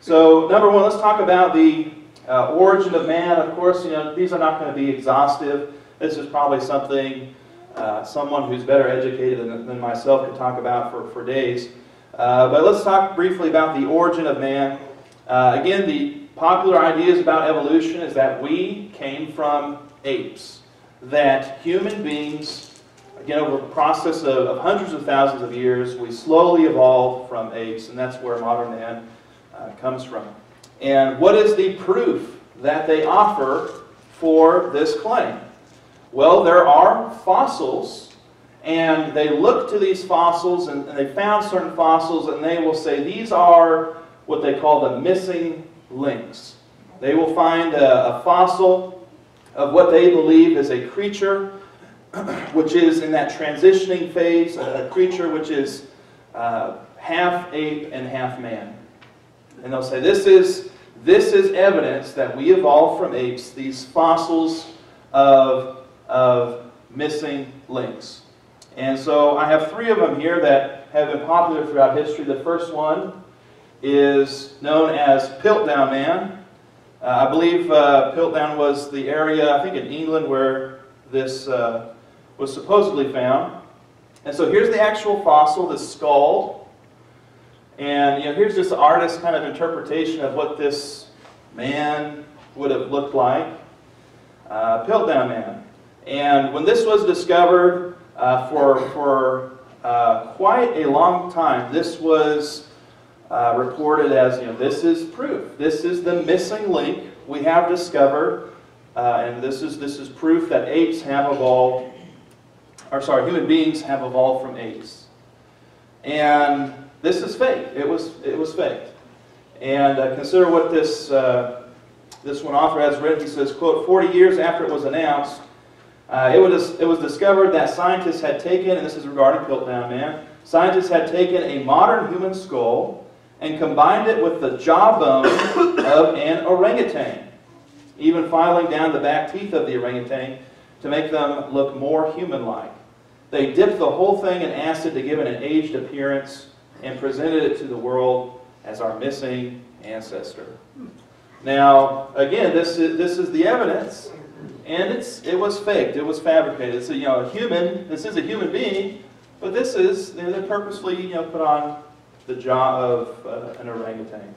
So number one, let's talk about the origin of man. Of course, these are not going to be exhaustive. This is probably something someone who's better educated than myself could talk about for days. But let's talk briefly about the origin of man. Again, the popular ideas about evolution is that we came from apes. That human beings, again, over a process of hundreds of thousands of years, we slowly evolved from apes, and that's where modern man comes from. And what is the proof that they offer for this claim? Well, there are fossils, and they look to these fossils, and they found certain fossils, and they will say these are what they call the missing links. They will find a fossil of what they believe is a creature which is in that transitioning phase, a creature which is half ape and half man. And they'll say this is evidence that we evolved from apes, these fossils of missing links. And so I have three of them here that have been popular throughout history. The first one is known as Piltdown Man. I believe Piltdown was the area, I think in England, where this was supposedly found. And so here's the actual fossil, the skull. And here's just the artist's kind of interpretation of what this man would have looked like. Piltdown Man. And when this was discovered for quite a long time, this was reported as, this is proof. This is the missing link we have discovered, and this is proof that apes have evolved, human beings have evolved from apes. And this is fake. It was faked. And consider what this one author has written. He says, quote, 40 years after it was announced, it was discovered that scientists had taken, and this is regarding Piltdown Man, scientists had taken a modern human skull and combined it with the jawbone of an orangutan, even filing down the back teeth of the orangutan to make them look more human-like. They dipped the whole thing in acid to give it an aged appearance and presented it to the world as our missing ancestor. Now, again, this is the evidence, and it was faked. It was fabricated. It's a human. This is a human being, but this is they purposely put on the jaw of an orangutan.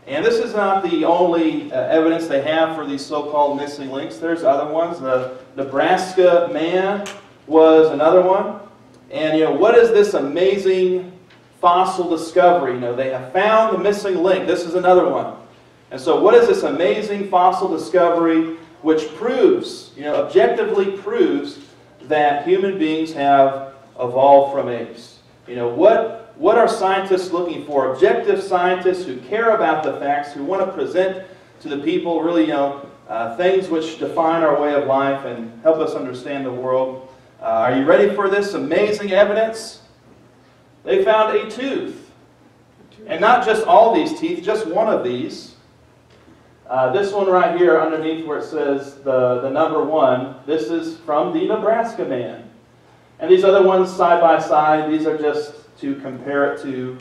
And this is not the only evidence they have for these so-called missing links. There's other ones. The Nebraska Man was another one. And what is this amazing fossil discovery? They have found the missing link. This is another one. And so what is this amazing fossil discovery which proves, objectively proves that human beings have evolved from apes? What are scientists looking for? Objective scientists who care about the facts, who want to present to the people really, things which define our way of life and help us understand the world. Are you ready for this amazing evidence? They found a tooth. And not just all these teeth, just one of these. This one right here underneath where it says the number 1, this is from the Nebraska Man. And these other ones side by side, these are just to compare it to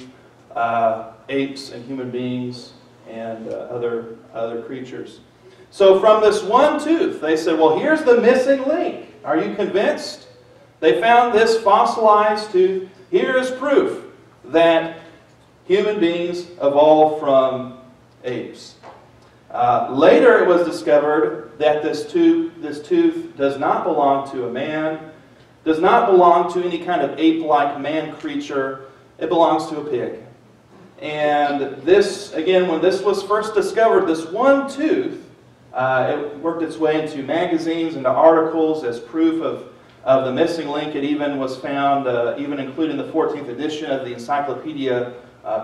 apes and human beings and other creatures. So from this one tooth, they said, well, here's the missing link. Are you convinced? They found this fossilized tooth. Here is proof that human beings evolved from apes. Later it was discovered that this tooth does not belong to a man, does not belong to any kind of ape-like man creature. It belongs to a pig. And this, again, when this was first discovered, this one tooth, it worked its way into magazines, into articles as proof of the missing link. It even was found, even including the 14th edition of the Encyclopedia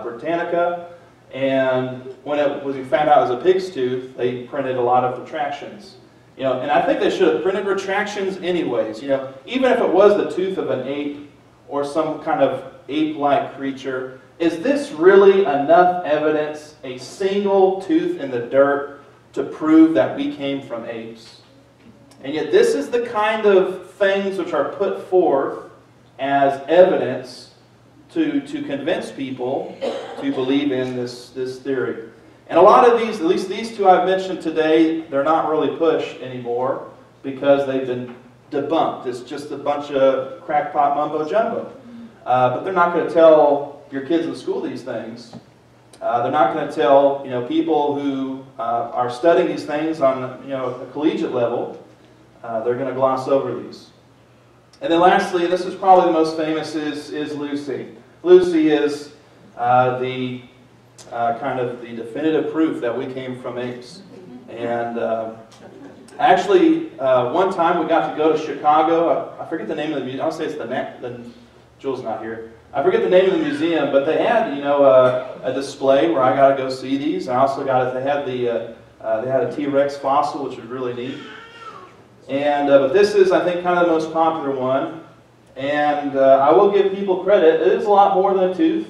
Britannica. And when it was found out it was a pig's tooth, they printed a lot of retractions. And I think they should have printed retractions anyways. Even if it was the tooth of an ape or some kind of ape-like creature, is this really enough evidence, a single tooth in the dirt, to prove that we came from apes? And yet this is the kind of things which are put forth as evidence to convince people to believe in this theory. And a lot of these, at least these two I've mentioned today, they're not really pushed anymore because they've been debunked. It's just a bunch of crackpot mumbo-jumbo. But they're not going to tell your kids in school these things. They're not going to tell people who are studying these things on a collegiate level. They're going to gloss over these. And then lastly, this is probably the most famous, is Lucy. Lucy is the kind of the definitive proof that we came from apes. And actually, one time we got to go to Chicago. I forget the name of the museum. I'll say it's the Jules not here. I forget the name of the museum, but they had a display where I got to go see these. I also they had a T-Rex fossil, which was really neat. And but this is, I think, kind of the most popular one. And I will give people credit. It is a lot more than a tooth,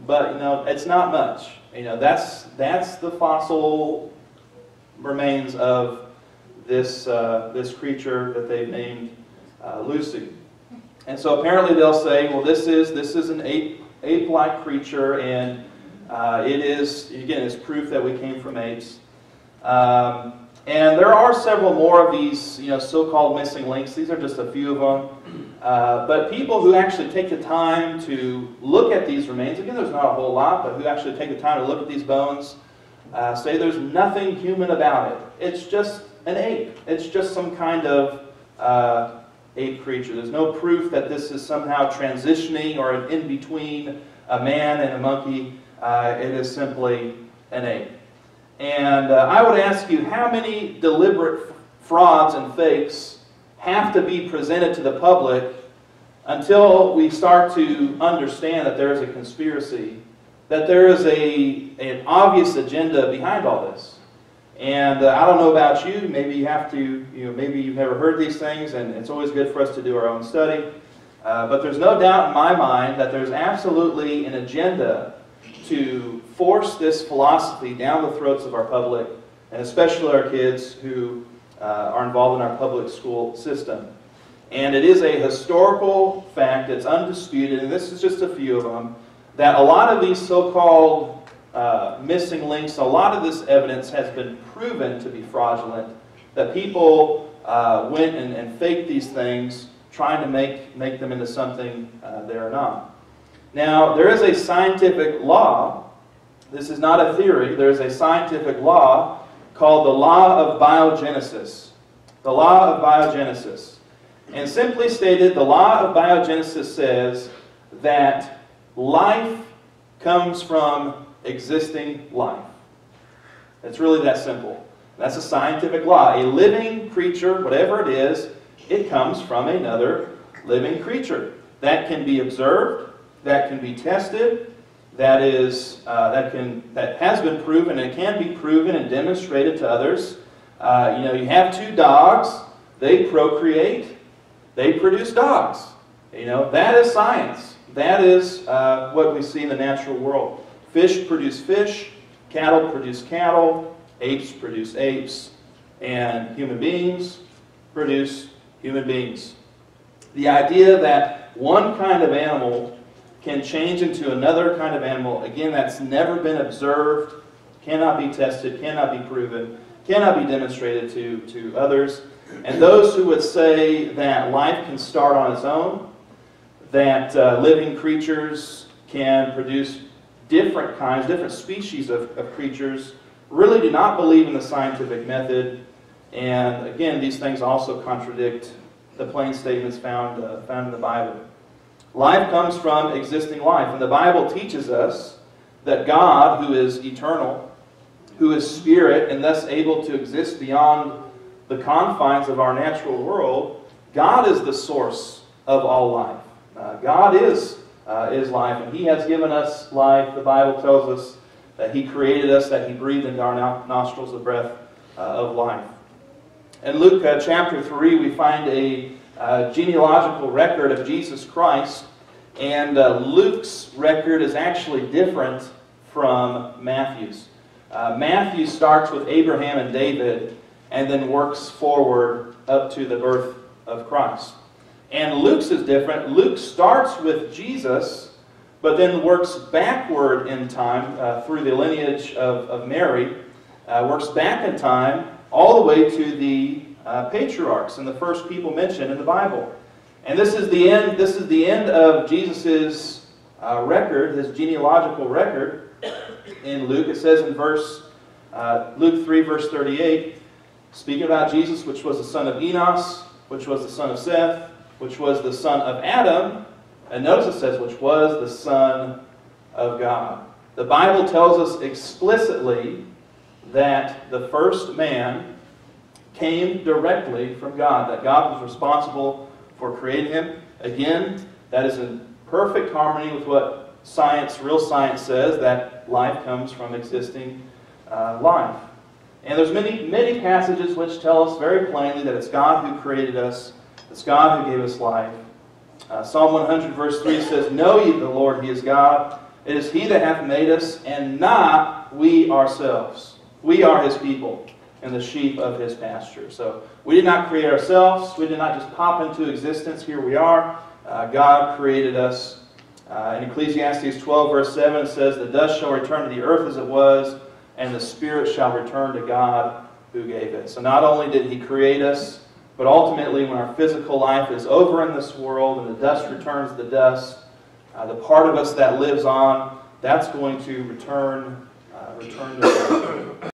but it's not much. That's the fossil remains of this this creature that they've named Lucy. And so apparently they'll say, well, this is an ape-like creature, and it is, again, it's proof that we came from apes. And there are several more of these, so-called missing links. These are just a few of them. But people who actually take the time to look at these remains, again, there's not a whole lot, but who actually take the time to look at these bones, say there's nothing human about it. It's just an ape. It's just some kind of ape creature. There's no proof that this is somehow transitioning or an in-between a man and a monkey. It is simply an ape. And I would ask you, how many deliberate frauds and fakes have to be presented to the public until we start to understand that there is a conspiracy, that there is an obvious agenda behind all this? And I don't know about you, maybe you have to, maybe you've never heard these things, and it's always good for us to do our own study. But there's no doubt in my mind that there's absolutely an agenda to force this philosophy down the throats of our public, and especially our kids who are involved in our public school system. And it is a historical fact, it's undisputed, and this is just a few of them, that a lot of these so-called missing links, a lot of this evidence has been proven to be fraudulent, that people went and faked these things, trying to make them into something they are not. Now, there is a scientific law. This is not a theory. There is a scientific law called the law of biogenesis. The law of biogenesis. And simply stated, the law of biogenesis says that life comes from existing life. It's really that simple. That's a scientific law. A living creature, whatever it is, it comes from another living creature. That can be observed, that can be tested, that has been proven, and it can be proven and demonstrated to others. You have two dogs, they procreate, they produce dogs. That is science. That is what we see in the natural world. Fish produce fish, cattle produce cattle, apes produce apes, and human beings produce human beings. The idea that one kind of animal can change into another kind of animal, again, that's never been observed, cannot be tested, cannot be proven, cannot be demonstrated to others. And those who would say that life can start on its own, that living creatures can produce different species of creatures, really do not believe in the scientific method. And again, these things also contradict the plain statements found in the Bible. Life comes from existing life, and the Bible teaches us that God, who is eternal, who is spirit, and thus able to exist beyond the confines of our natural world, God is the source of all life. God is life, and He has given us life. The Bible tells us that He created us, that He breathed into our nostrils the breath of life. In Luke chapter 3, we find a genealogical record of Jesus Christ, and Luke's record is actually different from Matthew's. Matthew starts with Abraham and David, and then works forward up to the birth of Christ. And Luke's is different. Luke starts with Jesus, but then works backward in time through the lineage of Mary, works back in time all the way to the patriarchs and the first people mentioned in the Bible. And this is the end. This is the end of Jesus's record, his genealogical record. In Luke, it says in Luke 3, verse 38, speaking about Jesus, which was the son of Enos, which was the son of Seth, which was the son of Adam, and notice it says, which was the son of God. The Bible tells us explicitly that the first man came directly from God, that God was responsible for creating him. Again, that is in perfect harmony with what science, real science says, that life comes from existing life. And there's many passages which tell us very plainly that it's God who created us, it's God who gave us life. Psalm 100 verse 3 says, "Know ye the Lord, He is God. It is He that hath made us, and not we ourselves. We are His people, and the sheep of His pasture." So we did not create ourselves. We did not just pop into existence. Here we are. God created us. In Ecclesiastes 12 verse 7 it says, "The dust shall return to the earth as it was, and the spirit shall return to God who gave it." So not only did He create us, but ultimately when our physical life is over in this world and the dust returns to dust, the part of us that lives on, that's going to return to God.